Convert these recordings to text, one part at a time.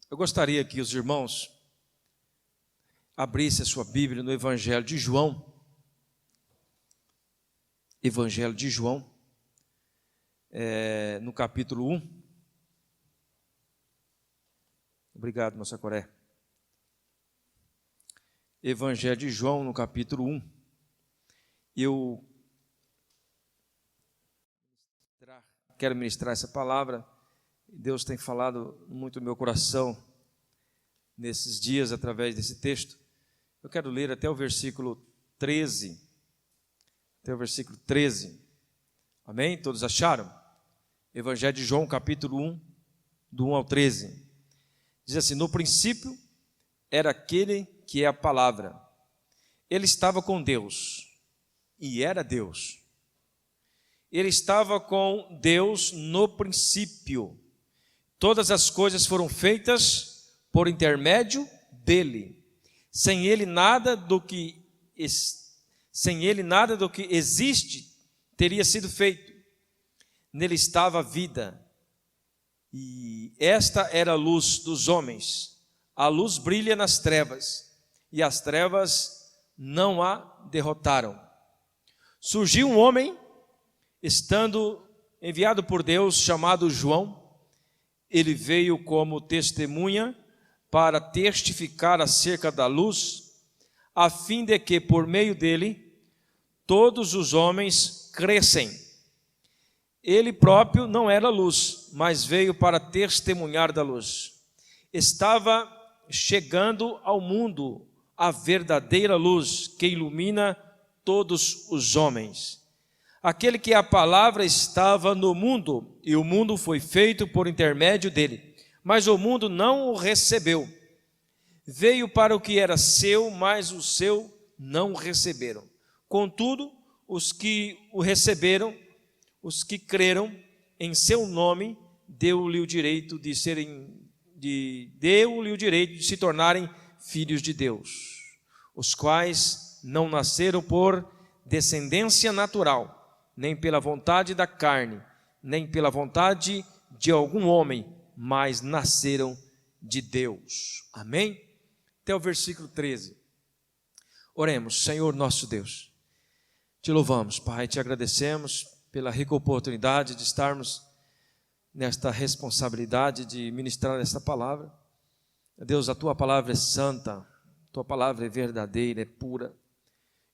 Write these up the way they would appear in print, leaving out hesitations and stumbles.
Eu gostaria que os irmãos abrissem a sua Bíblia no Evangelho de João. Evangelho de João, no capítulo 1. Obrigado, meu Sacoré. Evangelho de João, no capítulo 1. Eu quero ministrar essa palavra. Deus tem falado muito no meu coração nesses dias através desse texto. Eu quero ler até o versículo 13. Até o versículo 13. Amém? Todos acharam? Evangelho de João, capítulo 1, do 1 ao 13. Diz assim: no princípio era aquele que é a palavra. Ele estava com Deus e era Deus. Ele estava com Deus no princípio. Todas as coisas foram feitas por intermédio dele. Sem ele nada do que existe teria sido feito. Nele estava a vida, e esta era a luz dos homens. A luz brilha nas trevas, e as trevas não a derrotaram. Surgiu um homem, estando enviado por Deus, chamado João. Ele veio como testemunha para testificar acerca da luz, a fim de que por meio dele todos os homens crescem. Ele próprio não era luz, mas veio para testemunhar da luz. Estava chegando ao mundo a verdadeira luz que ilumina todos os homens. Aquele que é a palavra estava no mundo, e o mundo foi feito por intermédio dele, mas o mundo não o recebeu. Veio para o que era seu, mas o seu não o receberam. Contudo, os que o receberam, os que creram em seu nome, deu-lhe o direito de se tornarem filhos de Deus, os quais não nasceram por descendência natural, nem pela vontade da carne, nem pela vontade de algum homem, mas nasceram de Deus. Amém? Até o versículo 13. Oremos. Senhor nosso Deus, te louvamos, Pai, te agradecemos pela rica oportunidade de estarmos nesta responsabilidade de ministrar esta palavra. Deus, a tua palavra é santa, a tua palavra é verdadeira, é pura,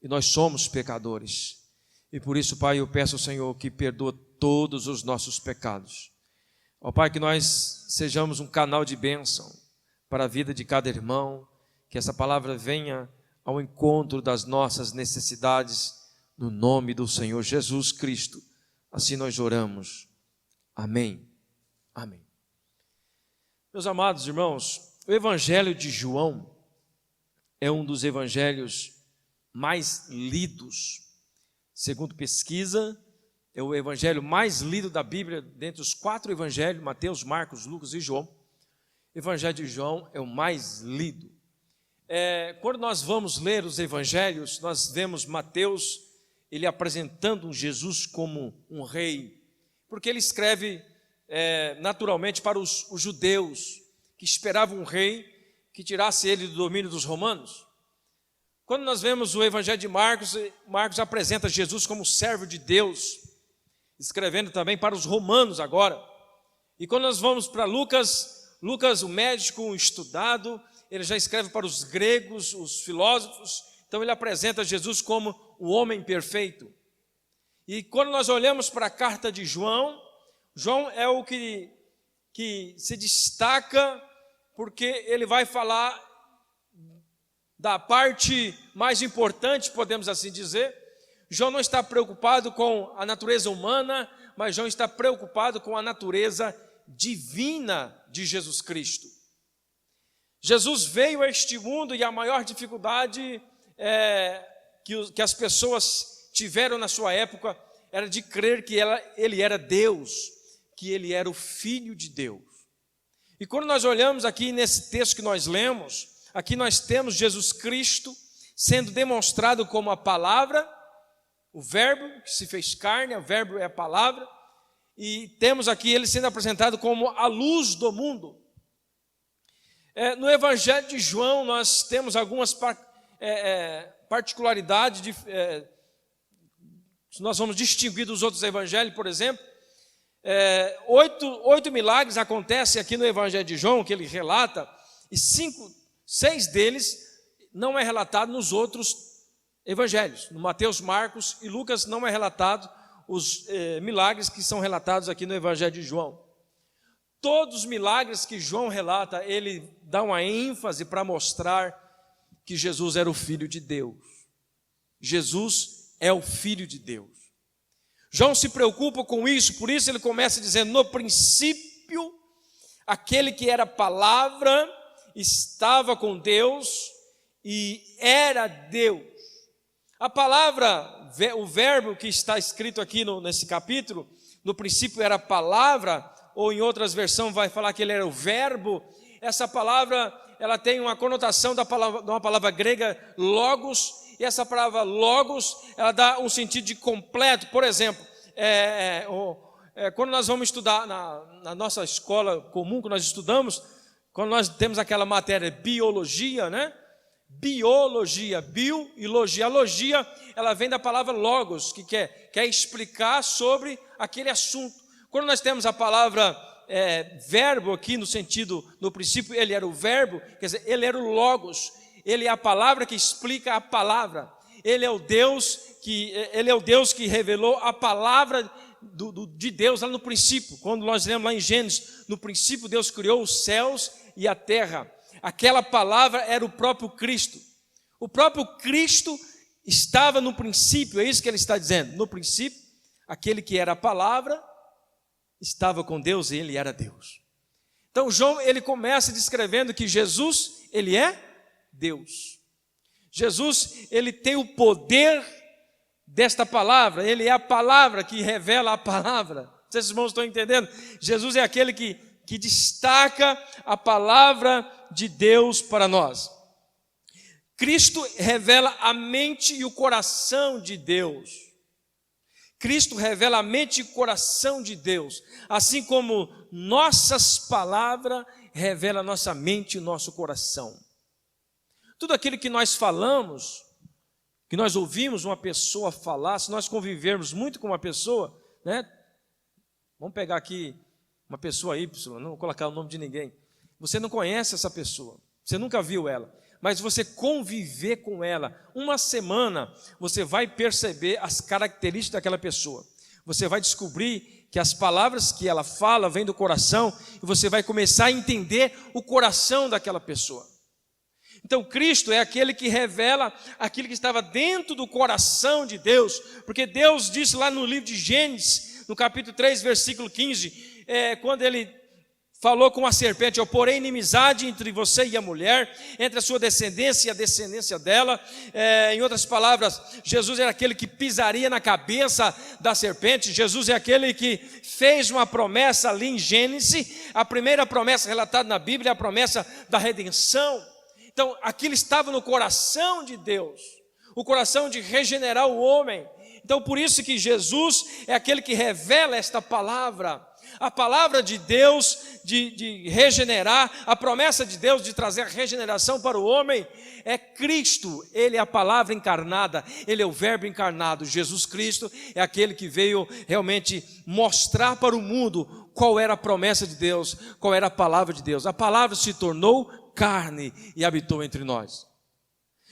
e nós somos pecadores. E por isso, Pai, eu peço ao Senhor que perdoa todos os nossos pecados. Ó Pai, que nós sejamos um canal de bênção para a vida de cada irmão, que essa palavra venha ao encontro das nossas necessidades, no nome do Senhor Jesus Cristo. Assim nós oramos. Amém. Amém. Meus amados irmãos, o Evangelho de João é um dos evangelhos mais lidos. Segundo pesquisa, é o evangelho mais lido da Bíblia, dentre os 4 evangelhos, Mateus, Marcos, Lucas e João. O Evangelho de João é o mais lido. Quando nós vamos ler os evangelhos, nós vemos Mateus, ele apresentando Jesus como um rei, porque ele escreve naturalmente para os judeus, que esperavam um rei que tirasse ele do domínio dos romanos. Quando nós vemos o Evangelho de Marcos, Marcos apresenta Jesus como servo de Deus, escrevendo também para os romanos agora. E quando nós vamos para Lucas, o médico estudado, ele já escreve para os gregos, os filósofos. Então ele apresenta Jesus como o homem perfeito. E quando nós olhamos para a carta de João, João é o que se destaca, porque ele vai falar da parte mais importante, podemos assim dizer. João não está preocupado com a natureza humana, mas João está preocupado com a natureza divina de Jesus Cristo. Jesus veio a este mundo e a maior dificuldade que as pessoas tiveram na sua época era de crer que ele era Deus, que ele era o Filho de Deus. E quando nós olhamos aqui nesse texto que nós lemos, aqui nós temos Jesus Cristo sendo demonstrado como a palavra, o verbo que se fez carne, o verbo é a palavra, e temos aqui ele sendo apresentado como a luz do mundo. No Evangelho de João nós temos algumas particularidades, nós vamos distinguir dos outros evangelhos, por exemplo. 8 milagres acontecem aqui no Evangelho de João, que ele relata, e 6 deles não é relatado nos outros evangelhos. No Mateus, Marcos e Lucas não é relatado os milagres que são relatados aqui no Evangelho de João. Todos os milagres que João relata, ele dá uma ênfase para mostrar que Jesus era o Filho de Deus. Jesus é o Filho de Deus. João se preocupa com isso, por isso ele começa dizendo: no princípio, aquele que era a palavra estava com Deus e era Deus. A palavra, o verbo que está escrito aqui nesse capítulo, no princípio era a palavra, ou em outras versões vai falar que ele era o verbo. Essa palavra, ela tem uma conotação de uma palavra grega, logos, e essa palavra logos, ela dá um sentido de completo. Por exemplo, quando nós vamos estudar na nossa escola comum, que nós estudamos, quando nós temos aquela matéria biologia, né? Biologia, bio e logia. A logia, ela vem da palavra logos, que quer explicar sobre aquele assunto. Quando nós temos a palavra verbo aqui no sentido, no princípio ele era o verbo, quer dizer, ele era o logos, ele é a palavra que explica a palavra, ele é o Deus que revelou a palavra de Deus lá no princípio. Quando nós lemos lá em Gênesis, no princípio Deus criou os céus e a terra. Aquela palavra era o próprio Cristo. O próprio Cristo estava no princípio, é isso que ele está dizendo. No princípio, aquele que era a palavra estava com Deus e ele era Deus. Então João, ele começa descrevendo que Jesus, ele é Deus. Jesus, ele tem o poder desta palavra, ele é a palavra que revela a palavra. Vocês irmãos estão entendendo? Jesus é aquele que destaca a palavra de Deus para nós. Cristo revela a mente e o coração de Deus. Cristo revela a mente e o coração de Deus, assim como nossas palavras revelam a nossa mente e o nosso coração. Tudo aquilo que nós falamos, que nós ouvimos uma pessoa falar, se nós convivermos muito com uma pessoa, né? Vamos pegar aqui uma pessoa Y, não vou colocar o nome de ninguém. Você não conhece essa pessoa, você nunca viu ela, mas você conviver com ela uma semana, você vai perceber as características daquela pessoa. Você vai descobrir que as palavras que ela fala vêm do coração, e você vai começar a entender o coração daquela pessoa. Então Cristo é aquele que revela aquilo que estava dentro do coração de Deus, porque Deus disse lá no livro de Gênesis, no capítulo 3, versículo 15, quando ele falou com a serpente: eu porei inimizade entre você e a mulher, entre a sua descendência e a descendência dela. Em outras palavras, Jesus era aquele que pisaria na cabeça da serpente. Jesus é aquele que fez uma promessa ali em Gênesis. A primeira promessa relatada na Bíblia é a promessa da redenção. Então aquilo estava no coração de Deus, o coração de regenerar o homem. Então por isso que Jesus é aquele que revela esta palavra, a palavra de Deus de regenerar, a promessa de Deus de trazer a regeneração para o homem. É Cristo, ele é a palavra encarnada, ele é o verbo encarnado. Jesus Cristo é aquele que veio realmente mostrar para o mundo qual era a promessa de Deus, qual era a palavra de Deus. A palavra se tornou carne e habitou entre nós.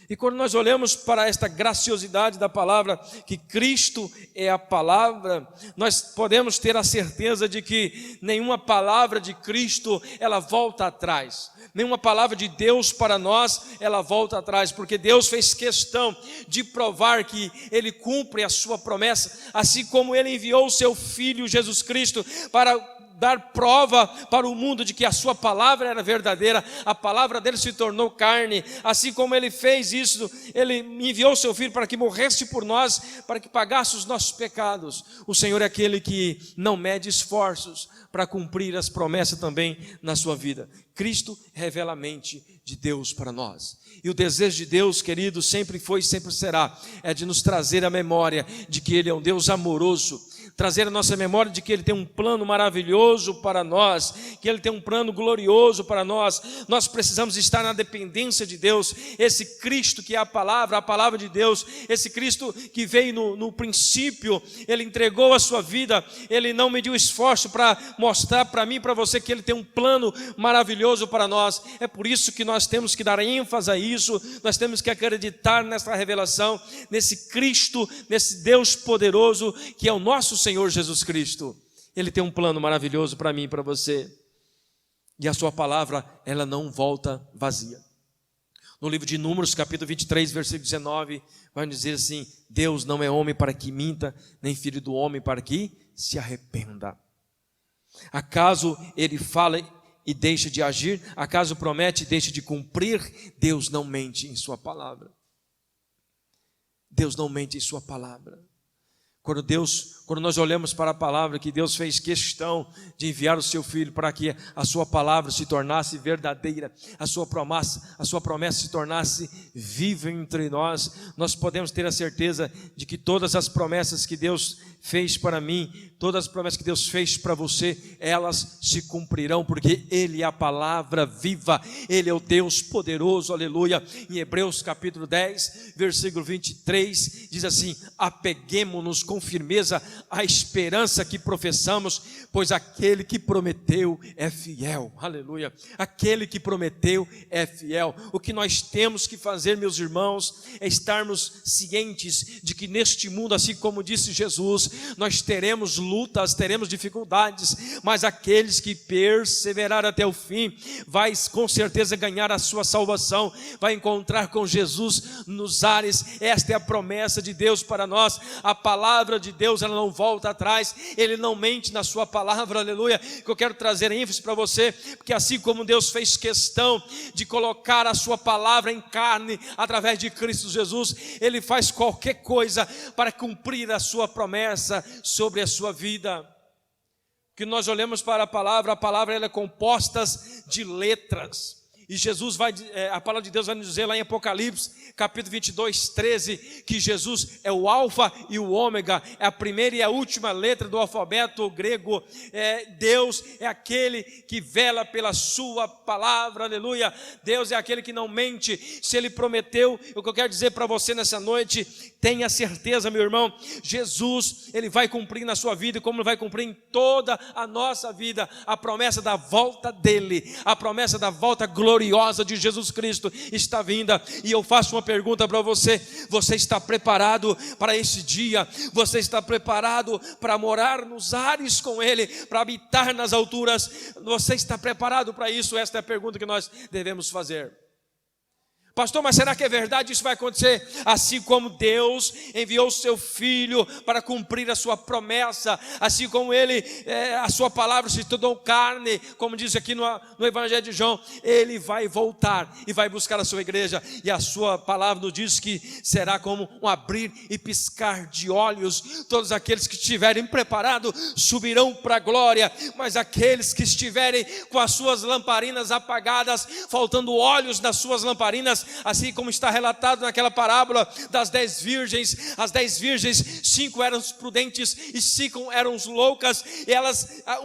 E quando nós olhamos para esta graciosidade da palavra, que Cristo é a palavra, nós podemos ter a certeza de que nenhuma palavra de Cristo, ela volta atrás. Nenhuma palavra de Deus para nós, ela volta atrás, porque Deus fez questão de provar que Ele cumpre a sua promessa, assim como Ele enviou o seu Filho Jesus Cristo para dar prova para o mundo de que a sua palavra era verdadeira. A palavra dele se tornou carne, assim como ele fez isso, ele enviou o seu Filho para que morresse por nós, para que pagasse os nossos pecados. O Senhor é aquele que não mede esforços para cumprir as promessas também na sua vida. Cristo revela a mente de Deus para nós. E o desejo de Deus, querido, sempre foi e sempre será, é de nos trazer a memória de que Ele é um Deus amoroso. trazer a nossa memória de que Ele tem um plano maravilhoso para nós, que Ele tem um plano glorioso para nós. Nós precisamos estar na dependência de Deus. Esse Cristo que é a palavra de Deus, esse Cristo que veio no princípio, Ele entregou a sua vida, Ele não mediu esforço para mostrar para mim e para você que Ele tem um plano maravilhoso para nós. É por isso que nós temos que dar ênfase a isso, nós temos que acreditar nessa revelação, nesse Cristo, nesse Deus poderoso que é o nosso Senhor Jesus Cristo. Ele tem um plano maravilhoso para mim e para você, e a sua palavra, ela não volta vazia. No livro de Números, capítulo 23, versículo 19, vai dizer assim: Deus não é homem para que minta, nem filho do homem para que se arrependa. Acaso Ele fala e deixa de agir? Acaso promete e deixa de cumprir? Deus não mente em sua palavra. Deus não mente em sua palavra. Quando nós olhamos para a palavra, que Deus fez questão de enviar o seu Filho para que a sua palavra se tornasse verdadeira, a sua promessa se tornasse viva entre nós, nós podemos ter a certeza de que todas as promessas que Deus fez para mim, todas as promessas que Deus fez para você, elas se cumprirão, porque Ele é a palavra viva, Ele é o Deus poderoso, aleluia. Em Hebreus capítulo 10, versículo 23, diz assim: apeguemo-nos com firmeza à esperança que professamos, pois aquele que prometeu é fiel, aleluia. Aquele que prometeu é fiel. O que nós temos que fazer, meus irmãos, é estarmos cientes de que neste mundo, assim como disse Jesus, nós teremos lutas, teremos dificuldades, mas aqueles que perseverarem até o fim, vai com certeza ganhar a sua salvação, vai encontrar com Jesus nos ares. Esta é a promessa de Deus para nós. A palavra de Deus, ela não volta atrás, Ele não mente na sua palavra, aleluia. Que eu quero trazer ênfase para você, porque assim como Deus fez questão de colocar a sua palavra em carne através de Cristo Jesus, Ele faz qualquer coisa para cumprir a sua promessa sobre a sua vida. Que nós olhamos para a palavra ela é composta de letras. E Jesus a palavra de Deus vai nos dizer lá em Apocalipse, capítulo 22, 13, que Jesus é o alfa e o ômega, é a primeira e a última letra do alfabeto grego. Deus é aquele que vela pela sua palavra, aleluia. Deus é aquele que não mente. Se Ele prometeu, o que eu quero dizer para você nessa noite, tenha certeza, meu irmão, Jesus, Ele vai cumprir na sua vida, como Ele vai cumprir em toda a nossa vida, a promessa da volta dEle, a promessa da volta gloriosa de Jesus Cristo está vinda. E eu faço uma pergunta para você: você está preparado para esse dia? Você está preparado para morar nos ares com Ele, para habitar nas alturas? Você está preparado para isso? Esta é a pergunta que nós devemos fazer. Pastor, mas será que é verdade? Isso vai acontecer assim como Deus enviou o seu Filho para cumprir a sua promessa, assim como Ele, a sua palavra se tornou carne, como diz aqui no Evangelho de João, Ele vai voltar e vai buscar a sua igreja, e a sua palavra nos diz que será como um abrir e piscar de olhos. Todos aqueles que estiverem preparados subirão para a glória, mas aqueles que estiverem com as suas lamparinas apagadas, faltando óleos nas suas lamparinas, assim como está relatado naquela parábola das 10 virgens, as 10 virgens, 5 eram prudentes e 5 eram loucas, e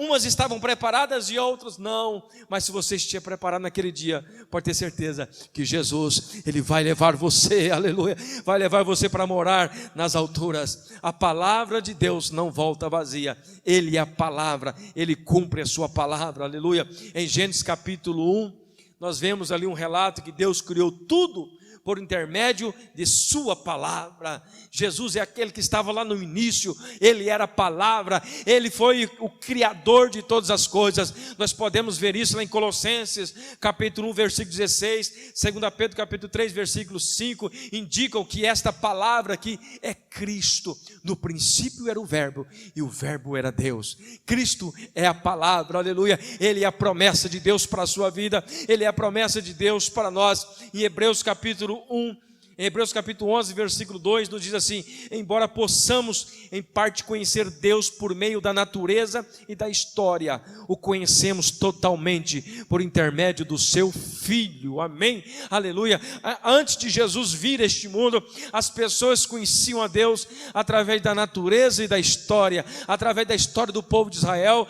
umas estavam preparadas e outras não. Mas se você estiver preparado naquele dia, pode ter certeza que Jesus, Ele vai levar você, aleluia, vai levar você para morar nas alturas. A palavra de Deus não volta vazia, Ele é a palavra, Ele cumpre a sua palavra, aleluia. Em Gênesis capítulo 1, nós vemos ali um relato que Deus criou tudo por intermédio de sua palavra. Jesus é aquele que estava lá no início, Ele era a palavra, Ele foi o criador de todas as coisas. Nós podemos ver isso lá em Colossenses capítulo 1, versículo 16, 2 Pedro capítulo 3, versículo 5, indicam que esta palavra aqui é Cristo. No princípio era o verbo, e o verbo era Deus. Cristo é a palavra, aleluia. Ele é a promessa de Deus para a sua vida, Ele é a promessa de Deus para nós. Em Hebreus capítulo 1, em Hebreus capítulo 11, versículo 2, nos diz assim: embora possamos em parte conhecer Deus por meio da natureza e da história, o conhecemos totalmente por intermédio do seu Filho, amém, aleluia. Antes de Jesus vir a este mundo, as pessoas conheciam a Deus através da natureza e da história, através da história do povo de Israel,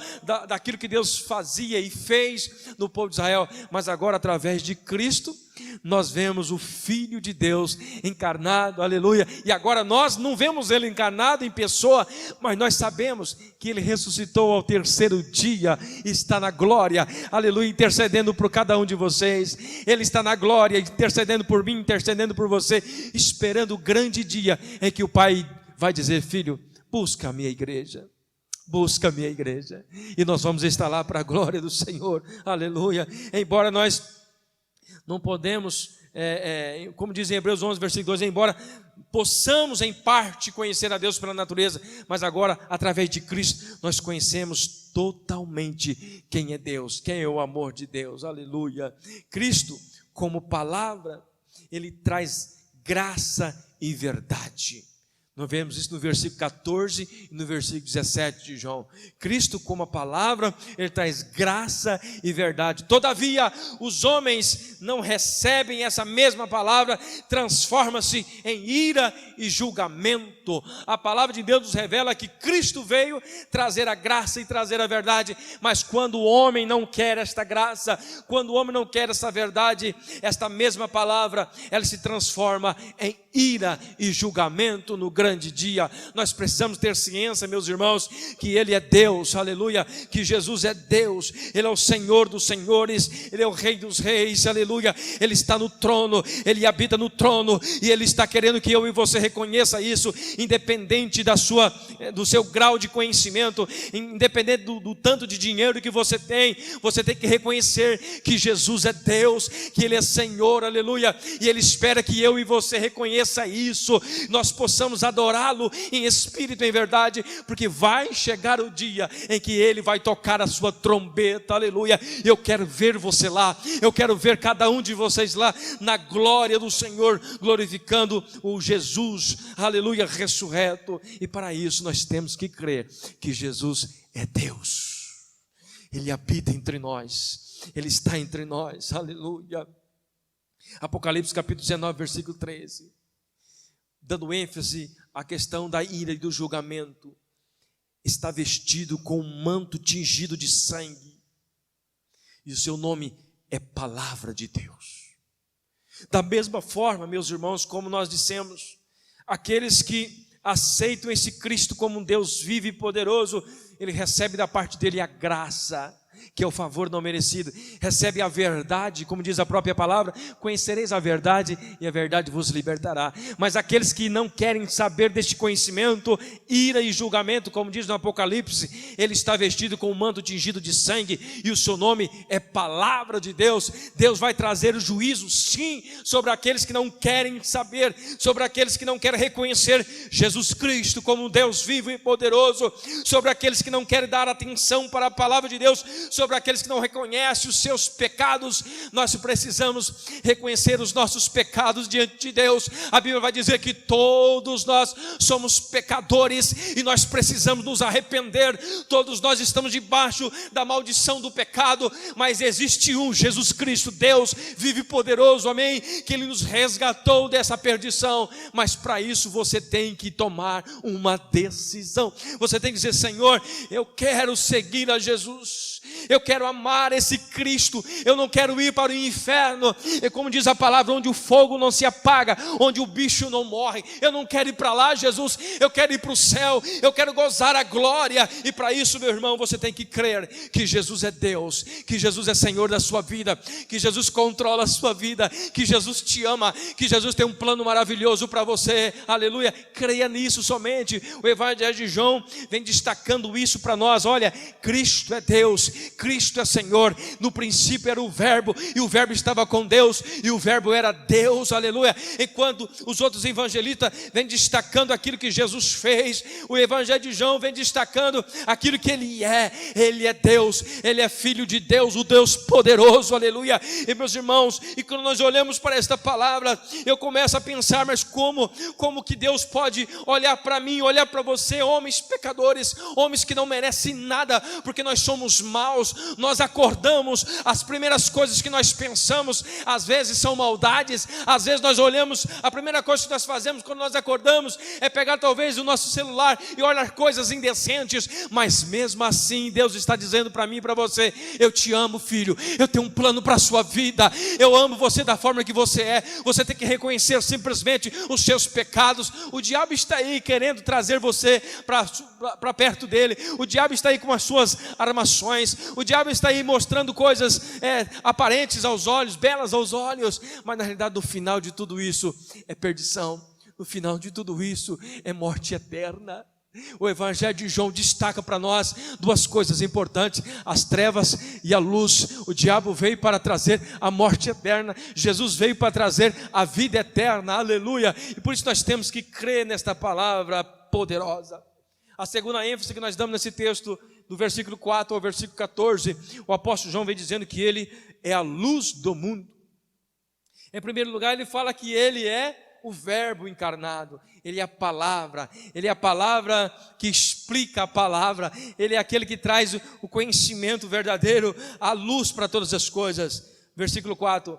daquilo que Deus fazia e fez no povo de Israel, mas agora através de Cristo, nós vemos o Filho de Deus encarnado, aleluia, e agora nós não vemos Ele encarnado em pessoa, mas nós sabemos que Ele ressuscitou ao terceiro dia, está na glória, aleluia, intercedendo por cada um de vocês. Ele está na glória, intercedendo por mim, intercedendo por você, esperando o grande dia em que o Pai vai dizer: filho, busca a minha igreja. Busca a minha igreja, e nós vamos estar lá para a glória do Senhor, aleluia. Embora nós não podemos, como diz em Hebreus 11, versículo 2, embora possamos em parte conhecer a Deus pela natureza, mas agora através de Cristo nós conhecemos totalmente quem é Deus, quem é o amor de Deus, aleluia. Cristo, como palavra, Ele traz graça e verdade. Nós vemos isso no versículo 14 e no versículo 17 de João. Cristo, como a palavra, Ele traz graça e verdade. Todavia, os homens não recebem essa mesma palavra, transforma-se em ira e julgamento. A palavra de Deus nos revela que Cristo veio trazer a graça e trazer a verdade, mas quando o homem não quer esta graça, quando o homem não quer essa verdade, esta mesma palavra, ela se transforma em ira e julgamento no grande dia. Nós precisamos ter ciência, meus irmãos, que Ele é Deus, aleluia, que Jesus é Deus, Ele é o Senhor dos senhores, Ele é o Rei dos reis, aleluia. Ele está no trono, Ele habita no trono, e Ele está querendo que eu e você reconheça isso, independente do seu grau de conhecimento, independente do tanto de dinheiro que você tem que reconhecer que Jesus é Deus, que Ele é Senhor, aleluia, e Ele espera que eu e você reconheça isso, nós possamos adorá-lo em espírito e em verdade, porque vai chegar o dia em que Ele vai tocar a sua trombeta, aleluia. Eu quero ver você lá, eu quero ver cada um de vocês lá, na glória do Senhor, glorificando o Jesus, aleluia, ressurreto. E para isso nós temos que crer que Jesus é Deus, Ele habita entre nós, Ele está entre nós, aleluia. Apocalipse capítulo 19, versículo 13, dando ênfase à questão da ira e do julgamento, está vestido com um manto tingido de sangue, e o seu nome é Palavra de Deus. Da mesma forma, meus irmãos, como nós dissemos, aqueles que aceitam esse Cristo como um Deus vivo e poderoso, Ele recebe da parte dele a graça, que é o favor não merecido, recebe a verdade, como diz a própria palavra: conhecereis a verdade e a verdade vos libertará. Mas aqueles que não querem saber deste conhecimento, ira e julgamento, como diz no Apocalipse, ele está vestido com um manto tingido de sangue, e o seu nome é Palavra de Deus. Deus vai trazer o juízo, sim, sobre aqueles que não querem saber, sobre aqueles que não querem reconhecer Jesus Cristo como um Deus vivo e poderoso, sobre aqueles que não querem dar atenção para a palavra de Deus, sobre aqueles que não reconhecem os seus pecados. Nós precisamos reconhecer os nossos pecados diante de Deus. A Bíblia vai dizer que todos nós somos pecadores e nós precisamos nos arrepender. Todos nós estamos debaixo da maldição do pecado, mas existe um Jesus Cristo, Deus vive e poderoso, amém, que Ele nos resgatou dessa perdição. Mas para isso você tem que tomar uma decisão. Você tem que dizer: Senhor, eu quero seguir a Jesus, eu quero amar esse Cristo, eu não quero ir para o inferno, é como diz a palavra, onde o fogo não se apaga, onde o bicho não morre. Eu não quero ir para lá, Jesus, eu quero ir para o céu, eu quero gozar a glória. E para isso, meu irmão, você tem que crer que Jesus é Deus, que Jesus é Senhor da sua vida, que Jesus controla a sua vida, que Jesus te ama, que Jesus tem um plano maravilhoso para você, aleluia. Creia nisso somente. O Evangelho de João vem destacando isso para nós. Olha, Cristo é Deus, Cristo é Senhor. No princípio era o verbo, e o verbo estava com Deus, e o verbo era Deus, aleluia. Enquanto os outros evangelistas vêm destacando aquilo que Jesus fez, o Evangelho de João vem destacando aquilo que Ele é Deus, Ele é Filho de Deus, o Deus poderoso, aleluia. E meus irmãos, e quando nós olhamos para esta palavra, eu começo a pensar: mas como que Deus pode olhar para mim, olhar para você, homens pecadores, homens que não merecem nada, porque nós somos maus, maus, nós acordamos, as primeiras coisas que nós pensamos, às vezes são maldades, às vezes nós olhamos, a primeira coisa que nós fazemos quando nós acordamos, é pegar talvez o nosso celular e olhar coisas indecentes, mas mesmo assim, Deus está dizendo para mim e para você: eu te amo, filho, eu tenho um plano para a sua vida, eu amo você da forma que você é. Você tem que reconhecer simplesmente os seus pecados. O diabo está aí querendo trazer você para perto dele, o diabo está aí com as suas armações, o diabo está aí mostrando coisas aparentes aos olhos, belas aos olhos, mas na realidade no final de tudo isso é perdição, no final de tudo isso é morte eterna. O Evangelho de João destaca para nós duas coisas importantes: as trevas e a luz. O diabo veio para trazer a morte eterna, Jesus veio para trazer a vida eterna, aleluia. E por isso nós temos que crer nesta palavra poderosa. A segunda ênfase que nós damos nesse texto, do versículo 4 ao versículo 14, o apóstolo João vem dizendo que ele é a luz do mundo. Em primeiro lugar, ele fala que ele é o verbo encarnado, ele é a palavra que explica a palavra, ele é aquele que traz o conhecimento verdadeiro, a luz para todas as coisas. Versículo 4,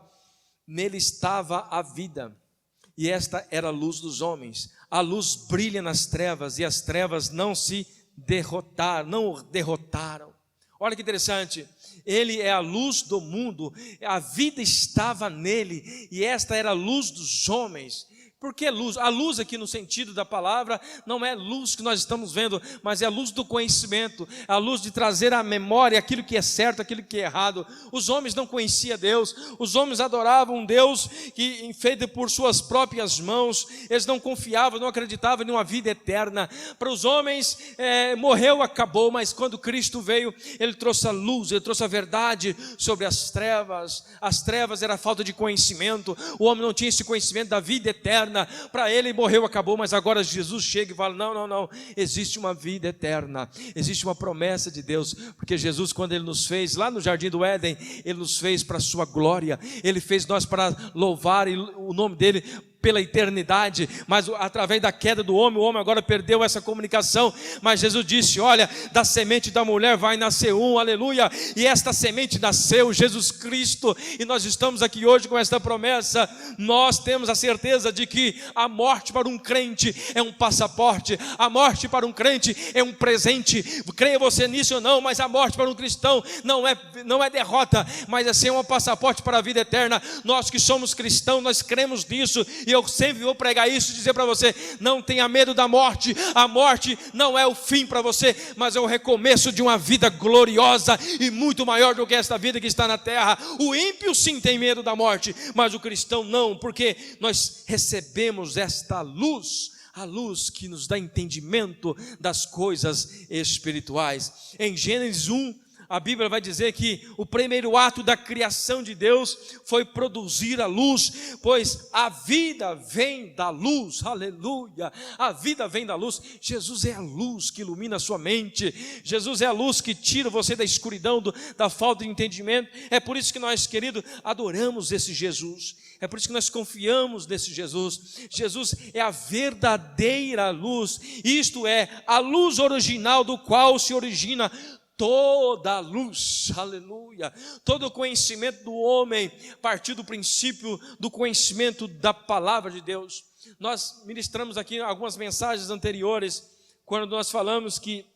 nele estava a vida, e esta era a luz dos homens. A luz brilha nas trevas, e as trevas não o derrotaram. Olha que interessante, ele é a luz do mundo, a vida estava nele, e esta era a luz dos homens. Por que luz? A luz aqui no sentido da palavra não é luz que nós estamos vendo, mas é a luz do conhecimento, a luz de trazer à memória aquilo que é certo, aquilo que é errado. Os homens não conheciam Deus, os homens adoravam um Deus que feito por suas próprias mãos, eles não confiavam, não acreditavam em uma vida eterna. Para os homens, morreu, acabou, mas quando Cristo veio, Ele trouxe a luz, Ele trouxe a verdade sobre as trevas era a falta de conhecimento, o homem não tinha esse conhecimento da vida eterna. Para ele morreu, acabou, mas agora Jesus chega e fala: não, existe uma vida eterna, existe uma promessa de Deus, porque Jesus, quando Ele nos fez lá no Jardim do Éden, Ele nos fez para a sua glória, Ele fez nós para louvar o nome dEle pela eternidade, mas através da queda do homem, o homem agora perdeu essa comunicação, mas Jesus disse: olha, da semente da mulher vai nascer aleluia, e esta semente nasceu, Jesus Cristo, e nós estamos aqui hoje com esta promessa. Nós temos a certeza de que a morte para um crente é um passaporte, a morte para um crente é um presente, creia você nisso ou não, mas a morte para um cristão não é derrota, mas é ser um passaporte para a vida eterna. Nós que somos cristãos, nós cremos nisso, e eu sempre vou pregar isso, dizer para você: não tenha medo da morte. A morte não é o fim para você, mas é o recomeço de uma vida gloriosa e muito maior do que esta vida que está na terra. O ímpio sim tem medo da morte, mas o cristão não, porque nós recebemos esta luz, a luz que nos dá entendimento das coisas espirituais. Em Gênesis 1, a Bíblia vai dizer que o primeiro ato da criação de Deus foi produzir a luz, pois a vida vem da luz, aleluia, a vida vem da luz. Jesus é a luz que ilumina a sua mente, Jesus é a luz que tira você da escuridão, da falta de entendimento. É por isso que nós, querido, adoramos esse Jesus, é por isso que nós confiamos nesse Jesus. Jesus é a verdadeira luz, isto é, a luz original do qual se origina toda a luz, aleluia. Todo o conhecimento do homem partiu do princípio do conhecimento da palavra de Deus. Nós ministramos aqui algumas mensagens anteriores, quando nós falamos que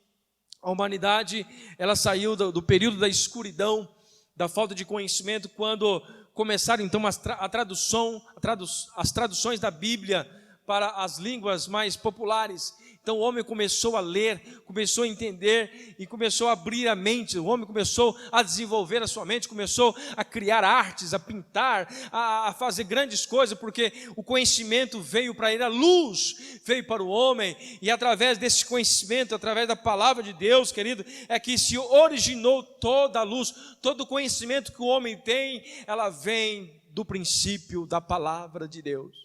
a humanidade, ela saiu do período da escuridão, da falta de conhecimento, quando começaram então as traduções da Bíblia para as línguas mais populares. Então o homem começou a ler, começou a entender e começou a abrir a mente. O homem começou a desenvolver a sua mente, começou a criar artes, a pintar, a fazer grandes coisas, porque o conhecimento veio para ele, a luz veio para o homem, e através desse conhecimento, através da palavra de Deus, querido, é que se originou toda a luz. Todo o conhecimento que o homem tem, ela vem do princípio da palavra de Deus.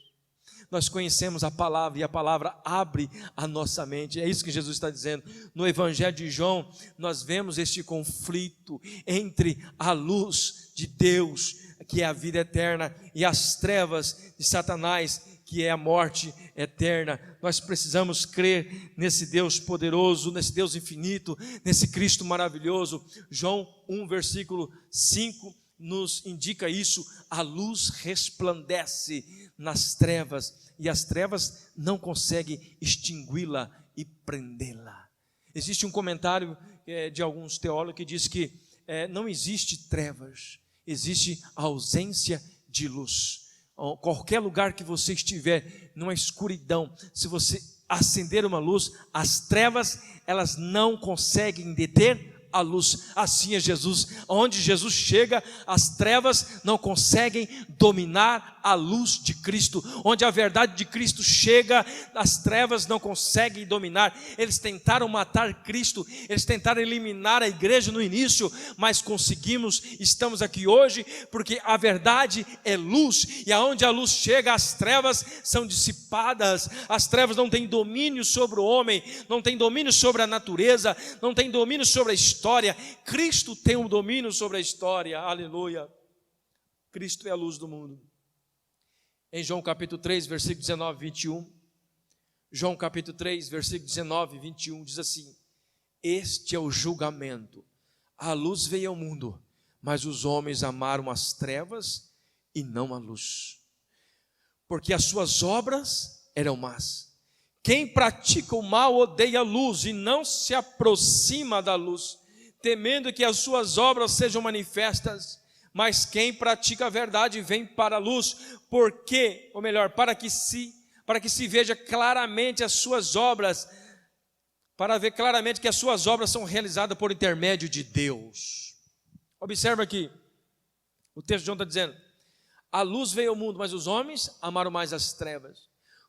Nós conhecemos a palavra, e a palavra abre a nossa mente. É isso que Jesus está dizendo. No Evangelho de João, nós vemos este conflito entre a luz de Deus, que é a vida eterna, e as trevas de Satanás, que é a morte eterna. Nós precisamos crer nesse Deus poderoso, nesse Deus infinito, nesse Cristo maravilhoso. João 1, versículo 5 nos indica isso: a luz resplandece nas trevas, e as trevas não conseguem extingui-la e prendê-la. Existe um comentário de alguns teólogos que diz que não existe trevas, existe a ausência de luz. Qualquer lugar que você estiver, numa escuridão, se você acender uma luz, as trevas, elas não conseguem deter a luz. Assim é Jesus. Onde Jesus chega, as trevas não conseguem dominar a luz de Cristo. Onde a verdade de Cristo chega, as trevas não conseguem dominar. Eles tentaram matar Cristo, eles tentaram eliminar a igreja no início, mas conseguimos. Estamos aqui hoje porque a verdade é luz, e aonde a luz chega, as trevas são dissipadas. As trevas não têm domínio sobre o homem, não têm domínio sobre a natureza, não têm domínio sobre a história. Cristo tem um domínio sobre a história. Aleluia. Cristo é a luz do mundo. Em João capítulo 3, versículo 19 e 21, João capítulo 3, versículo 19 e 21 diz assim: este é o julgamento, a luz veio ao mundo, mas os homens amaram as trevas e não a luz, porque as suas obras eram más. Quem pratica o mal odeia a luz e não se aproxima da luz, temendo que as suas obras sejam manifestas. Mas quem pratica a verdade vem para a luz, porque, ou melhor, para que se veja claramente as suas obras, para ver claramente que as suas obras são realizadas por intermédio de Deus. Observa aqui, o texto de João está dizendo: a luz veio ao mundo, mas os homens amaram mais as trevas.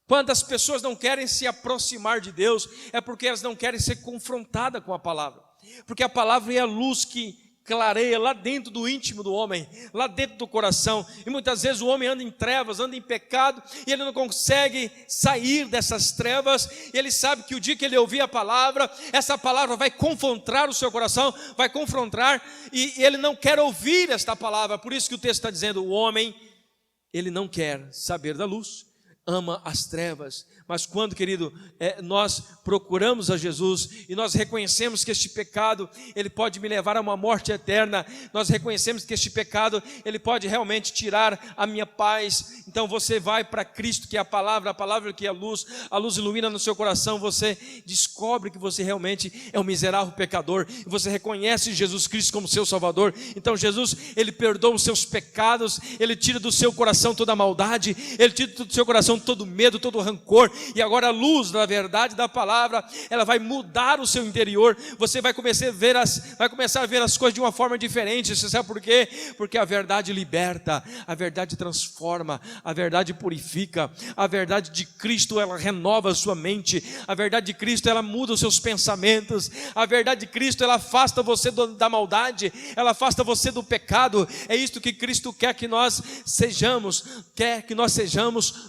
Quantas pessoas não querem se aproximar de Deus, é porque elas não querem ser confrontadas com a palavra, porque a palavra é a luz que clareia lá dentro do íntimo do homem, lá dentro do coração. E muitas vezes o homem anda em trevas, anda em pecado, e ele não consegue sair dessas trevas. E ele sabe que o dia que ele ouvir a palavra, essa palavra vai confrontar o seu coração, vai confrontar, e ele não quer ouvir esta palavra. Por isso que o texto está dizendo: o homem, ele não quer saber da luz, ama as trevas. Mas quando, querido, nós procuramos a Jesus e nós reconhecemos que este pecado, ele pode me levar a uma morte eterna, nós reconhecemos que este pecado, ele pode realmente tirar a minha paz, então você vai para Cristo, que é a palavra que é a luz ilumina no seu coração, você descobre que você realmente é um miserável pecador, e você reconhece Jesus Cristo como seu Salvador. Então Jesus, ele perdoa os seus pecados, ele tira do seu coração toda a maldade, ele tira do seu coração todo medo, todo rancor, e agora a luz da verdade da palavra, ela vai mudar o seu interior. Você vai começar a ver as coisas de uma forma diferente. Você sabe por quê? Porque a verdade liberta, a verdade transforma, a verdade purifica, a verdade de Cristo, ela renova a sua mente, a verdade de Cristo, ela muda os seus pensamentos, a verdade de Cristo, ela afasta você da maldade, ela afasta você do pecado. É isto que Cristo quer que nós sejamos,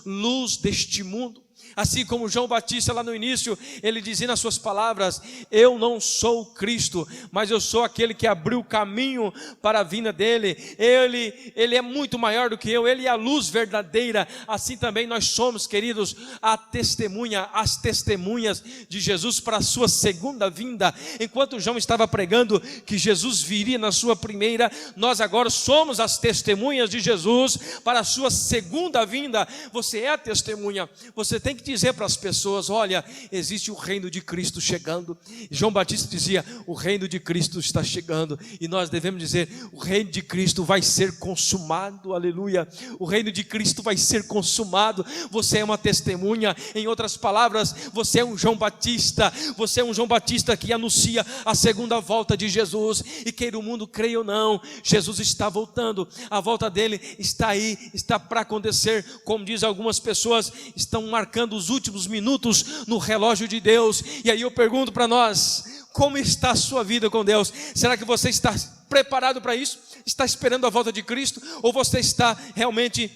luz deste mundo. Assim como João Batista lá no início, ele dizia nas suas palavras: eu não sou o Cristo, mas eu sou aquele que abriu o caminho para a vinda dele. Ele é muito maior do que eu, ele é a luz verdadeira. Assim também nós somos, queridos, as testemunhas de Jesus para a sua segunda vinda. Enquanto João estava pregando que Jesus viria na sua primeira, nós agora somos as testemunhas de Jesus para a sua segunda vinda. Você é a testemunha, você tem que dizer para as pessoas: olha, existe o reino de Cristo chegando. João Batista dizia: o reino de Cristo está chegando, e nós devemos dizer: o reino de Cristo vai ser consumado. Aleluia, o reino de Cristo vai ser consumado. Você é uma testemunha. Em outras palavras, você é um João Batista, você é um João Batista que anuncia a segunda volta de Jesus, e queira o mundo creia ou não, Jesus está voltando, a volta dele está aí, está para acontecer. Como diz algumas pessoas, estão marcando os últimos minutos no relógio de Deus. E aí eu pergunto para nós: como está a sua vida com Deus? Será que você está preparado para isso? Está esperando a volta de Cristo? Ou você está realmente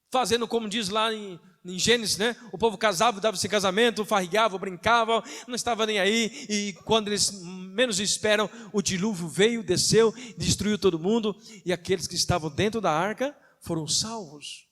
fazendo como diz lá em Gênesis, né? O povo casava, dava-se casamento, farreava, brincava, não estava nem aí, e quando eles menos esperam, o dilúvio veio, desceu, destruiu todo mundo, e aqueles que estavam dentro da arca foram salvos,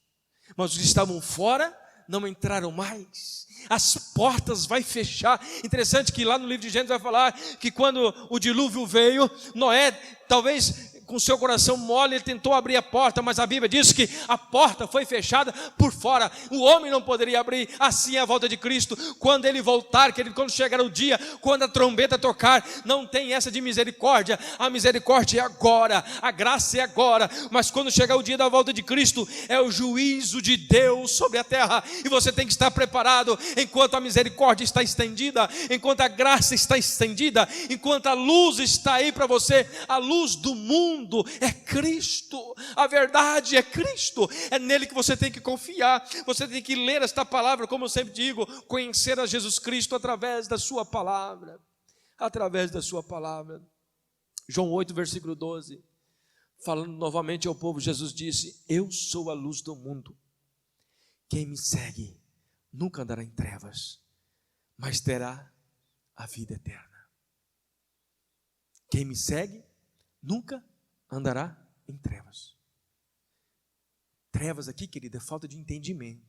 mas os que estavam fora não entraram mais. As portas vai fechar. Interessante que lá no livro de Gênesis vai falar que quando o dilúvio veio, Noé, talvez com seu coração mole, ele tentou abrir a porta, mas a Bíblia diz que a porta foi fechada por fora. O homem não poderia abrir. Assim é a volta de Cristo. Quando ele voltar, quando chegar o dia, quando a trombeta tocar, não tem essa de misericórdia. A misericórdia é agora, a graça é agora. Mas quando chegar o dia da volta de Cristo, é o juízo de Deus sobre a terra. E você tem que estar preparado enquanto a misericórdia está estendida, enquanto a graça está estendida, enquanto a luz está aí para você. A luz do mundo é Cristo, a verdade é Cristo, é nele que você tem que confiar. Você tem que ler esta palavra, como eu sempre digo, conhecer a Jesus Cristo através da sua palavra, através da sua palavra. João 8, versículo 12, falando novamente ao povo, Jesus disse: eu sou a luz do mundo, quem me segue nunca andará em trevas, mas terá a vida eterna. Quem me segue nunca andará em trevas. Trevas aqui, querida, é falta de entendimento.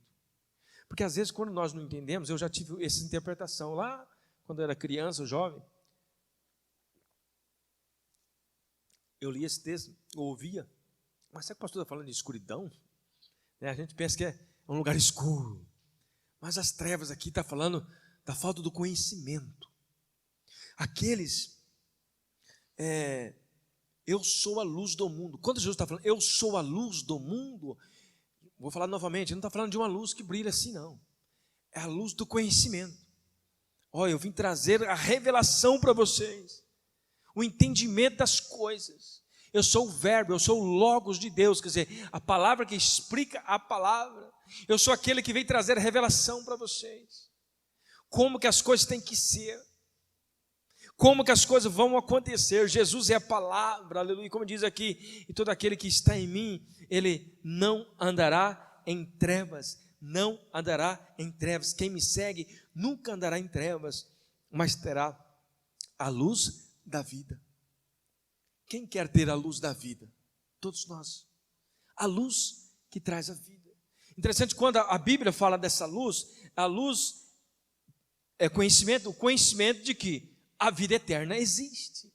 Porque às vezes quando nós não entendemos, eu já tive essa interpretação lá, quando eu era criança, jovem. Eu lia esse texto, eu ouvia, mas será que o pastor está falando de escuridão? A gente pensa que é um lugar escuro, mas as trevas aqui está falando da falta do conhecimento. Aqueles, eu sou a luz do mundo. Quando Jesus está falando, eu sou a luz do mundo, vou falar novamente, ele não está falando de uma luz que brilha assim, não. É a luz do conhecimento. Olha, eu vim trazer a revelação para vocês, o entendimento das coisas. Eu sou o verbo, eu sou o logos de Deus, quer dizer, a palavra que explica a palavra. Eu sou aquele que vem trazer a revelação para vocês. Como que as coisas têm que ser. Como que as coisas vão acontecer. Jesus é a palavra, aleluia, como diz aqui, e todo aquele que está em mim, ele não andará em trevas, não andará em trevas. Quem me segue nunca andará em trevas, mas terá a luz da vida. Quem quer ter a luz da vida? Todos nós. A luz que traz a vida. Interessante, quando a Bíblia fala dessa luz, a luz é conhecimento, o conhecimento de que a vida eterna existe.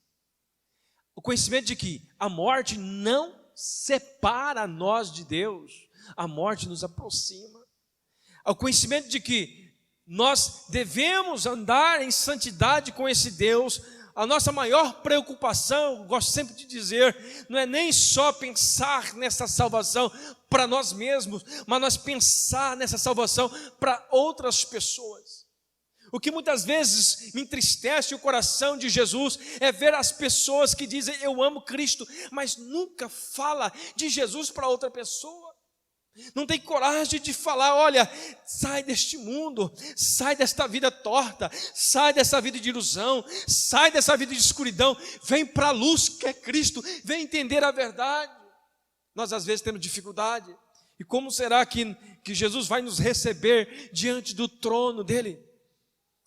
O conhecimento de que a morte não separa nós de Deus, a morte nos aproxima. O conhecimento de que nós devemos andar em santidade com esse Deus. A nossa maior preocupação, gosto sempre de dizer, não é nem só pensar nessa salvação para nós mesmos, mas nós pensar nessa salvação para outras pessoas. O que muitas vezes me entristece o coração de Jesus é ver as pessoas que dizem eu amo Cristo, mas nunca fala de Jesus para outra pessoa. Não tem coragem de falar, olha, sai deste mundo, sai desta vida torta, sai dessa vida de ilusão, sai dessa vida de escuridão, vem para a luz que é Cristo, vem entender a verdade. Nós às vezes temos dificuldade. E como será que Jesus vai nos receber diante do trono dele?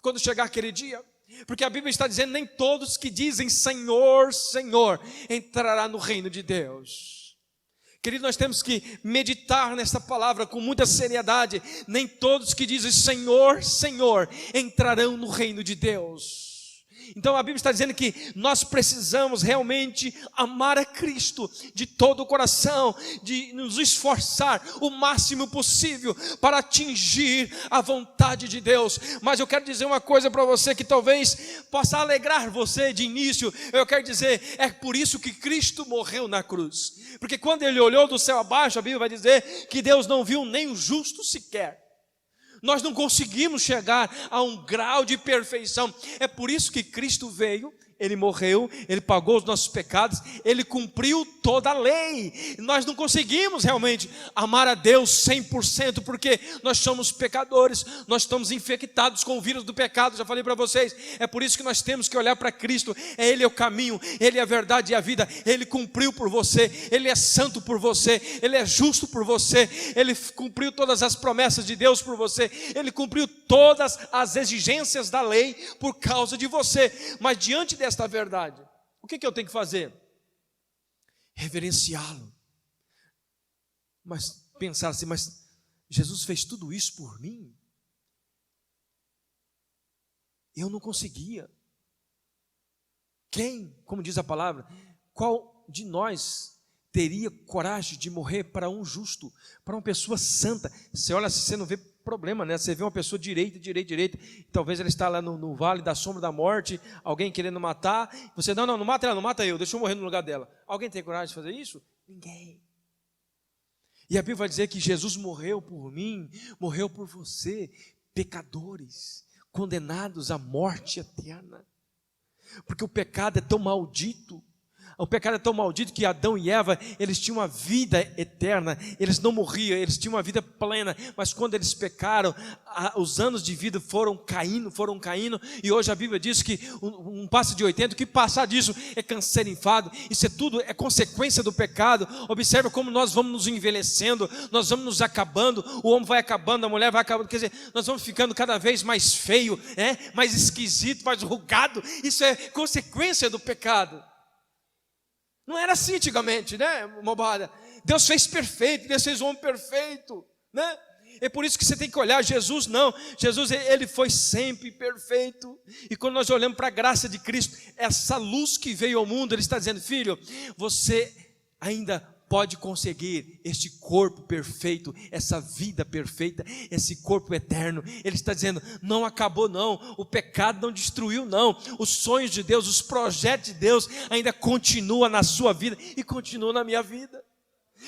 Quando chegar aquele dia, porque a Bíblia está dizendo, nem todos que dizem Senhor, Senhor, entrará no reino de Deus. Querido, nós temos que meditar nessa palavra com muita seriedade. Nem todos que dizem Senhor, Senhor, entrarão no reino de Deus. Então a Bíblia está dizendo que nós precisamos realmente amar a Cristo de todo o coração, de nos esforçar o máximo possível para atingir a vontade de Deus. Mas eu quero dizer uma coisa para você que talvez possa alegrar você de início. Eu quero dizer, é por isso que Cristo morreu na cruz. Porque quando ele olhou do céu abaixo, a Bíblia vai dizer que Deus não viu nem o justo sequer. Nós não conseguimos chegar a um grau de perfeição. É por isso que Cristo veio, ele morreu, ele pagou os nossos pecados, ele cumpriu toda a lei. Nós não conseguimos realmente amar a Deus 100%, porque nós somos pecadores, nós estamos infectados com o vírus do pecado, já falei para vocês. É por isso que nós temos que olhar para Cristo. Ele é o caminho, ele é a verdade e a vida. Ele cumpriu por você, ele é santo por você, ele é justo por você, ele cumpriu todas as promessas de Deus por você, ele cumpriu todas as exigências da lei por causa de você. Mas diante desta verdade, o que eu tenho que fazer? Reverenciá-lo. Mas pensar assim, mas Jesus fez tudo isso por mim. Eu não conseguia. Quem, como diz a palavra, qual de nós teria coragem de morrer para um justo, para uma pessoa santa? Você olha, você não vê problema, né? Você vê uma pessoa direita, talvez ela está lá no vale da sombra da morte, alguém querendo matar, você, não mata ela, não mata eu, deixa eu morrer no lugar dela. Alguém tem coragem de fazer isso? Ninguém. E a Bíblia vai dizer que Jesus morreu por mim, morreu por você, pecadores, condenados à morte eterna, porque o pecado é tão maldito. O pecado é tão maldito que Adão e Eva, eles tinham uma vida eterna, eles não morriam, eles tinham uma vida plena, mas quando eles pecaram, os anos de vida foram caindo, e hoje a Bíblia diz que um passa de 80, o que passar disso é câncer, enfado, isso é tudo, é consequência do pecado. Observa como nós vamos nos envelhecendo, nós vamos nos acabando, o homem vai acabando, a mulher vai acabando, quer dizer, nós vamos ficando cada vez mais feio, mais esquisito, mais rugado, isso é consequência do pecado. Não era assim antigamente, né, mobada? Deus fez perfeito, Deus fez o homem perfeito, né? É por isso que você tem que olhar. Jesus não, Jesus ele foi sempre perfeito. E quando nós olhamos para a graça de Cristo, essa luz que veio ao mundo, Ele está dizendo: filho, você ainda pode conseguir este corpo perfeito, essa vida perfeita, esse corpo eterno. Ele está dizendo: não acabou não, o pecado não destruiu não, os sonhos de Deus, os projetos de Deus ainda continuam na sua vida e continuam na minha vida.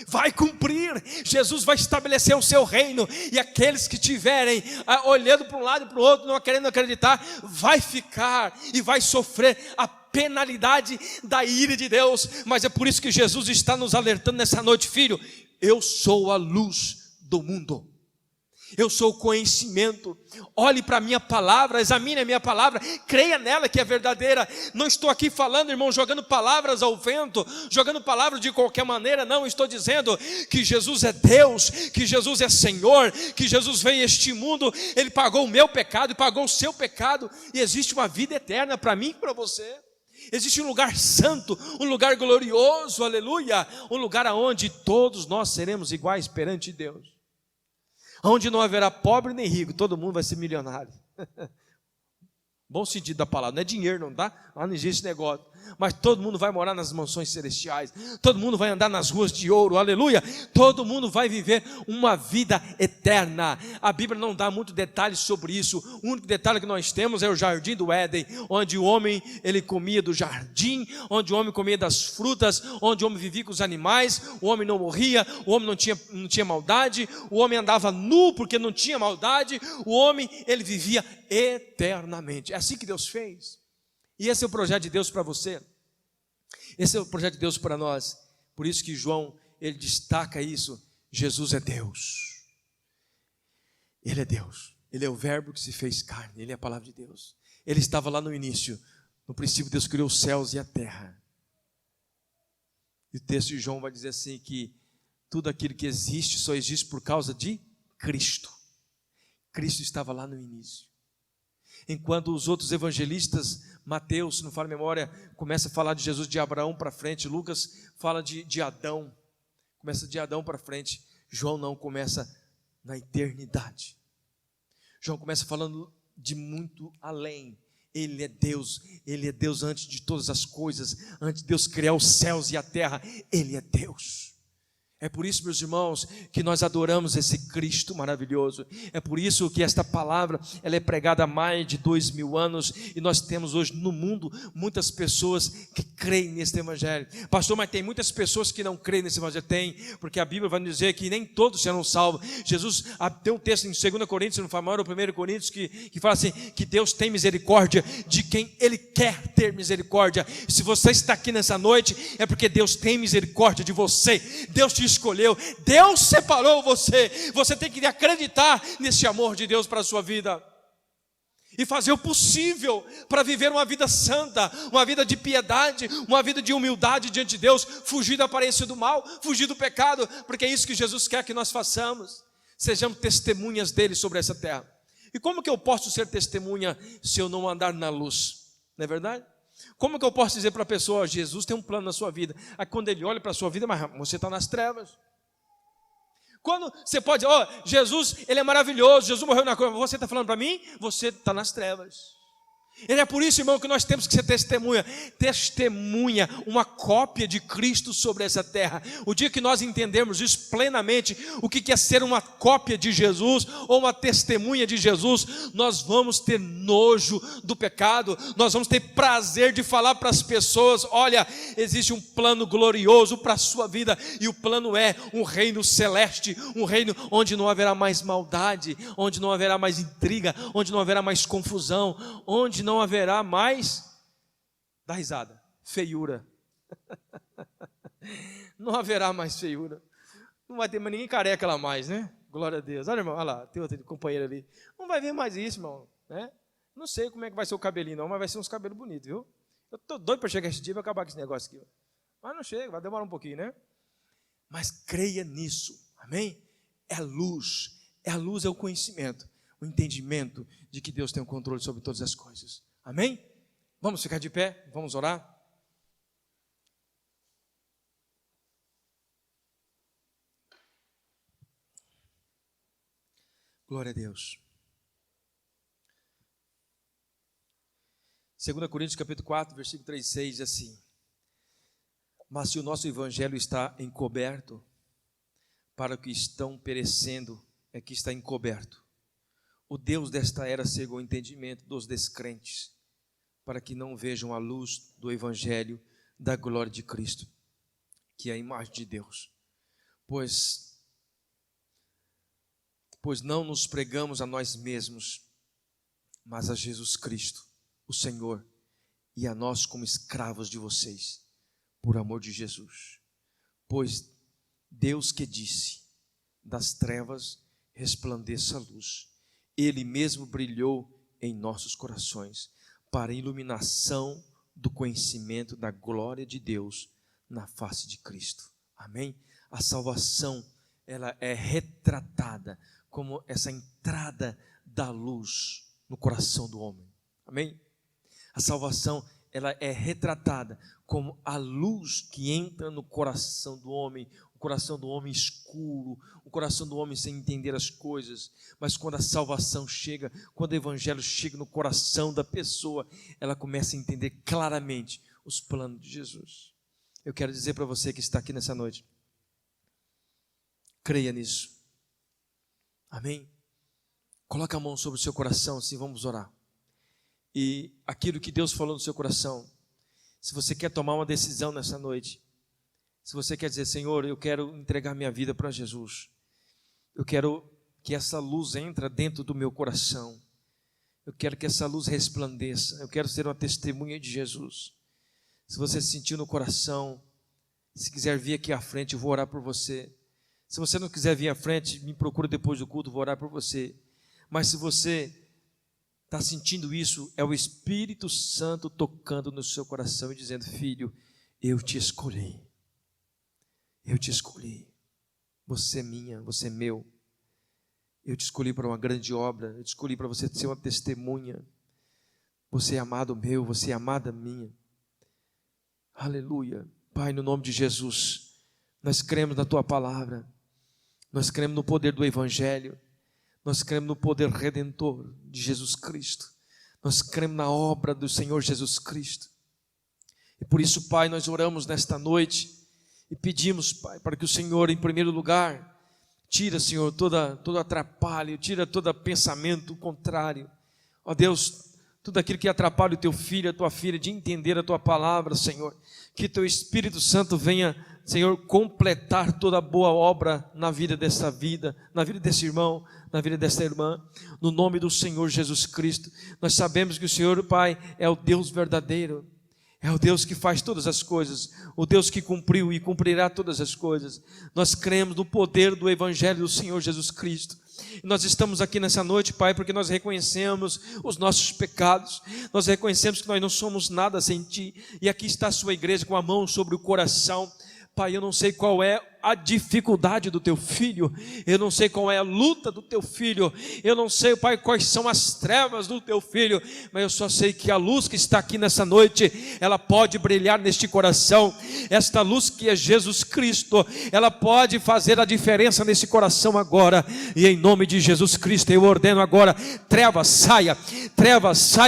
Vai cumprir, Jesus vai estabelecer o seu reino, e aqueles que estiverem olhando para um lado e para o outro, não querendo acreditar, vai ficar e vai sofrer a penalidade da ira de Deus. Mas é por isso que Jesus está nos alertando nessa noite: filho, eu sou a luz do mundo, eu sou o conhecimento. Olhe para a minha palavra, examine a minha palavra, creia nela que é verdadeira. Não estou aqui falando, irmão, jogando palavras ao vento, jogando palavras de qualquer maneira. Não, estou dizendo que Jesus é Deus, que Jesus é Senhor, que Jesus veio a este mundo, Ele pagou o meu pecado e pagou o seu pecado, e existe uma vida eterna para mim e para você. Existe um lugar santo, um lugar glorioso, aleluia, um lugar onde todos nós seremos iguais perante Deus, onde não haverá pobre nem rico, todo mundo vai ser milionário. Bom sentido da palavra, não é dinheiro não, tá? Lá não existe negócio, mas todo mundo vai morar nas mansões celestiais, todo mundo vai andar nas ruas de ouro, aleluia, todo mundo vai viver uma vida eterna. A Bíblia não dá muito detalhes sobre isso. O único detalhe que nós temos é o jardim do Éden, onde o homem, ele comia do jardim, onde o homem comia das frutas, onde o homem vivia com os animais, o homem não morria, o homem não tinha maldade, o homem andava nu porque não tinha maldade, o homem, ele vivia eternamente. É assim que Deus fez. E esse é o projeto de Deus para você, esse é o projeto de Deus para nós. Por isso que João, ele destaca isso: Jesus é Deus, Ele é Deus, Ele é o verbo que se fez carne, Ele é a palavra de Deus. Ele estava lá no início, no princípio Deus criou os céus e a terra. E o texto de João vai dizer assim, que tudo aquilo que existe só existe por causa de Cristo. Cristo estava lá no início. Enquanto os outros evangelistas, Mateus, se não falo a memória, começa a falar de Jesus de Abraão para frente, Lucas fala de Adão, começa de Adão para frente, João não, começa na eternidade. João começa falando de muito além. Ele é Deus antes de todas as coisas, antes de Deus criar os céus e a terra, Ele é Deus. É por isso, meus irmãos, que nós adoramos esse Cristo maravilhoso. É por isso que esta palavra, ela é pregada há mais de 2000 anos, e nós temos hoje no mundo muitas pessoas que creem nesse evangelho. Pastor, mas tem muitas pessoas que não creem nesse evangelho. Tem, porque a Bíblia vai nos dizer que nem todos serão salvos. Jesus, tem um texto em 2 Coríntios, se não for maior, ou 1 Coríntios, que fala assim, que Deus tem misericórdia de quem Ele quer ter misericórdia. Se você está aqui nessa noite, é porque Deus tem misericórdia de você. Deus te escolheu, Deus separou você. Você tem que acreditar nesse amor de Deus para a sua vida e fazer o possível para viver uma vida santa, uma vida de piedade, uma vida de humildade diante de Deus, fugir da aparência do mal, fugir do pecado, porque é isso que Jesus quer que nós façamos. Sejamos testemunhas dele sobre essa terra. E como que eu posso ser testemunha se eu não andar na luz? Não é verdade? Como que eu posso dizer para a pessoa: Jesus tem um plano na sua vida? Aí quando ele olha para a sua vida, mas você está nas trevas. Quando você pode, Jesus, ele é maravilhoso, Jesus morreu na cruz, você está falando para mim? Você está nas trevas. É por isso, irmão, que nós temos que ser testemunha, uma cópia de Cristo sobre essa terra. O dia que nós entendermos isso plenamente, o que é ser uma cópia de Jesus, ou uma testemunha de Jesus, nós vamos ter nojo do pecado, nós vamos ter prazer de falar para as pessoas, olha, existe um plano glorioso para a sua vida, e o plano é um reino celeste, um reino onde não haverá mais maldade, onde não haverá mais intriga, onde não haverá mais confusão, onde não haverá mais, dá risada, feiura. Não haverá mais feiura. Não vai ter mais ninguém careca lá mais, né? Glória a Deus. Olha, irmão, olha lá, tem outro companheiro ali. Não vai ver mais isso, irmão, né? Não sei como é que vai ser o cabelinho não, mas vai ser uns cabelos bonitos, viu? Eu estou doido para chegar esse dia e acabar com esse negócio aqui. Mas não chega, vai demorar um pouquinho, né? Mas creia nisso, amém? A luz é o conhecimento, o entendimento de que Deus tem o controle sobre todas as coisas. Amém? Vamos ficar de pé, vamos orar. Glória a Deus. 2 Coríntios capítulo 4, versículo 3 e 6 diz assim: mas se o nosso evangelho está encoberto, para os que estão perecendo é que está encoberto. O Deus desta era cegou o entendimento dos descrentes, para que não vejam a luz do evangelho da glória de Cristo, que é a imagem de Deus. Pois não nos pregamos a nós mesmos, mas a Jesus Cristo, o Senhor, e a nós como escravos de vocês, por amor de Jesus. Pois Deus que disse, das trevas resplandeça a luz, Ele mesmo brilhou em nossos corações, para a iluminação do conhecimento da glória de Deus na face de Cristo. Amém? A salvação, ela é retratada como essa entrada da luz no coração do homem. Amém? A salvação, ela é retratada como a luz que entra no coração do homem, o coração do homem escuro, o coração do homem sem entender as coisas. Mas quando a salvação chega, quando o evangelho chega no coração da pessoa, ela começa a entender claramente os planos de Jesus. Eu quero dizer para você que está aqui nessa noite, creia nisso. Amém? Coloca a mão sobre o seu coração, assim, vamos orar. E aquilo que Deus falou no seu coração, se você quer tomar uma decisão nessa noite, se você quer dizer, Senhor, eu quero entregar minha vida para Jesus, eu quero que essa luz entre dentro do meu coração, eu quero que essa luz resplandeça, eu quero ser uma testemunha de Jesus. Se você se sentiu no coração, se quiser vir aqui à frente, eu vou orar por você. Se você não quiser vir à frente, me procura depois do culto, vou orar por você. Mas se você está sentindo isso, é o Espírito Santo tocando no seu coração e dizendo, filho, eu te escolhi, você é minha, você é meu, eu te escolhi para uma grande obra, eu te escolhi para você ser uma testemunha, você é amado meu, você é amada minha. Aleluia. Pai, no nome de Jesus, nós cremos na tua palavra, nós cremos no poder do evangelho, nós cremos no poder redentor de Jesus Cristo, nós cremos na obra do Senhor Jesus Cristo, e por isso, Pai, nós oramos nesta noite e pedimos, Pai, para que o Senhor, em primeiro lugar, tira, Senhor, todo atrapalho, tira todo pensamento contrário, ó Deus, tudo aquilo que atrapalha o teu filho, a tua filha, de entender a tua palavra, Senhor, que teu Espírito Santo venha, Senhor, completar toda a boa obra na vida dessa vida, na vida desse irmão, na vida dessa irmã, no nome do Senhor Jesus Cristo. Nós sabemos que o Senhor, Pai, é o Deus verdadeiro, é o Deus que faz todas as coisas, o Deus que cumpriu e cumprirá todas as coisas. Nós cremos no poder do Evangelho do Senhor Jesus Cristo. Nós estamos aqui nessa noite, Pai, porque nós reconhecemos os nossos pecados, nós reconhecemos que nós não somos nada sem Ti, e aqui está a sua igreja com a mão sobre o coração. Pai, eu não sei qual é a dificuldade do teu filho, eu não sei qual é a luta do teu filho, eu não sei, Pai, quais são as trevas do teu filho, mas eu só sei que a luz que está aqui nessa noite, ela pode brilhar neste coração. Esta luz que é Jesus Cristo, ela pode fazer a diferença nesse coração agora, e em nome de Jesus Cristo eu ordeno agora: trevas saia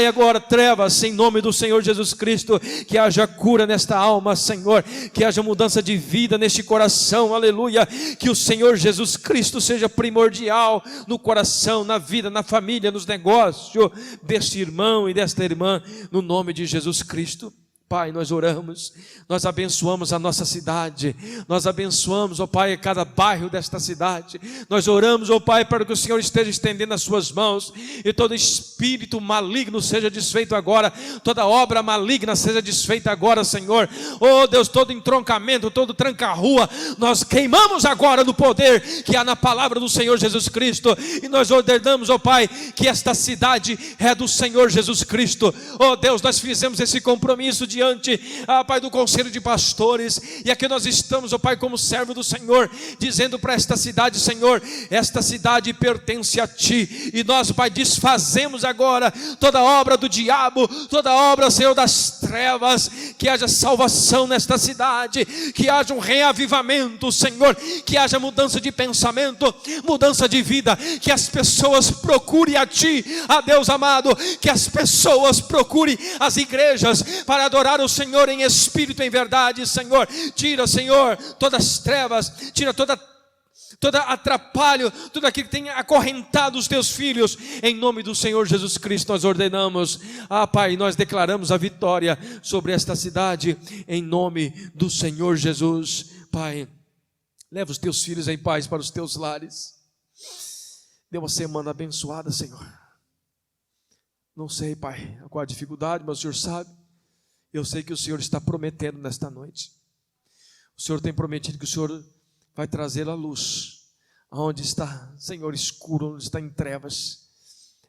agora, trevas, em nome do Senhor Jesus Cristo. Que haja cura nesta alma, Senhor, que haja mudança de vida neste coração, aleluia. Que o Senhor Jesus Cristo seja primordial no coração, na vida, na família, nos negócios deste irmão e desta irmã, no nome de Jesus Cristo. Pai, nós oramos, nós abençoamos a nossa cidade, nós abençoamos, ó Pai, cada bairro desta cidade. Nós oramos, ó Pai, para que o Senhor esteja estendendo as suas mãos e todo espírito maligno seja desfeito agora, toda obra maligna seja desfeita agora, Senhor. Oh Deus, todo entroncamento, todo tranca-rua, nós queimamos agora no poder que há na palavra do Senhor Jesus Cristo, e nós ordenamos, ó Pai, que esta cidade é do Senhor Jesus Cristo. Oh Deus, nós fizemos esse compromisso diante, Pai, do conselho de pastores, e aqui nós estamos, ó Pai, como servo do Senhor, dizendo para esta cidade: Senhor, esta cidade pertence a Ti, e nós, Pai, desfazemos agora toda obra do diabo, toda obra, Senhor, das trevas. Que haja salvação nesta cidade, que haja um reavivamento, Senhor, que haja mudança de pensamento, mudança de vida, que as pessoas procurem a Ti, a Deus amado, que as pessoas procurem as igrejas para adorar o Senhor em espírito e em verdade, Senhor. Tira, Senhor, todas as trevas, tira toda atrapalho, tudo aquilo que tem acorrentado os teus filhos, em nome do Senhor Jesus Cristo nós ordenamos, Pai, nós declaramos a vitória sobre esta cidade, em nome do Senhor Jesus. Pai, leva os teus filhos em paz para os teus lares, dê uma semana abençoada, Senhor. Não sei, Pai, qual a dificuldade, mas o Senhor sabe. Eu sei que o Senhor está prometendo nesta noite, o Senhor tem prometido que o Senhor vai trazer a luz, aonde está, Senhor, escuro, onde está em trevas,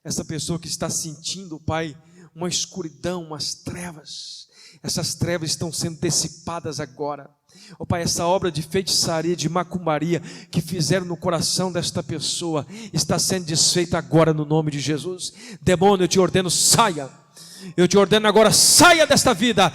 essa pessoa que está sentindo, Pai, uma escuridão, umas trevas, essas trevas estão sendo dissipadas agora, ó Pai, essa obra de feitiçaria, de macumbaria, que fizeram no coração desta pessoa, está sendo desfeita agora no nome de Jesus. Demônio, eu te ordeno, saia. Eu te ordeno agora, saia dessa vida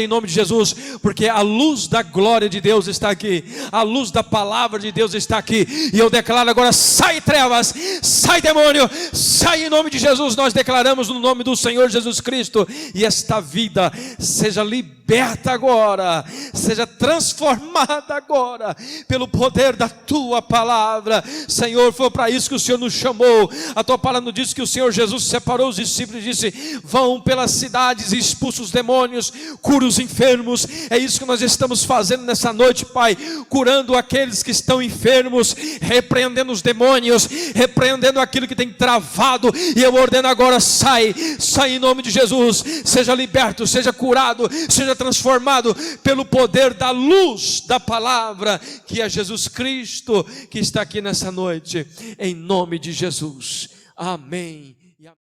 em nome de Jesus, porque a luz da glória de Deus está aqui, a luz da palavra de Deus está aqui, e eu declaro agora: sai trevas, sai demônio, sai em nome de Jesus. Nós declaramos no nome do Senhor Jesus Cristo, e esta vida seja liberta agora, seja transformada agora, pelo poder da Tua palavra, Senhor. Foi para isso que o Senhor nos chamou. A Tua palavra nos diz que o Senhor Jesus separou os discípulos e disse: vão pelas cidades e expulsem os demônios, cura os enfermos. É isso que nós estamos fazendo nessa noite, Pai, curando aqueles que estão enfermos, repreendendo os demônios, repreendendo aquilo que tem travado, e eu ordeno agora: sai em nome de Jesus, seja liberto, seja curado, seja transformado pelo poder da luz da palavra, que é Jesus Cristo, que está aqui nessa noite, em nome de Jesus. Amém.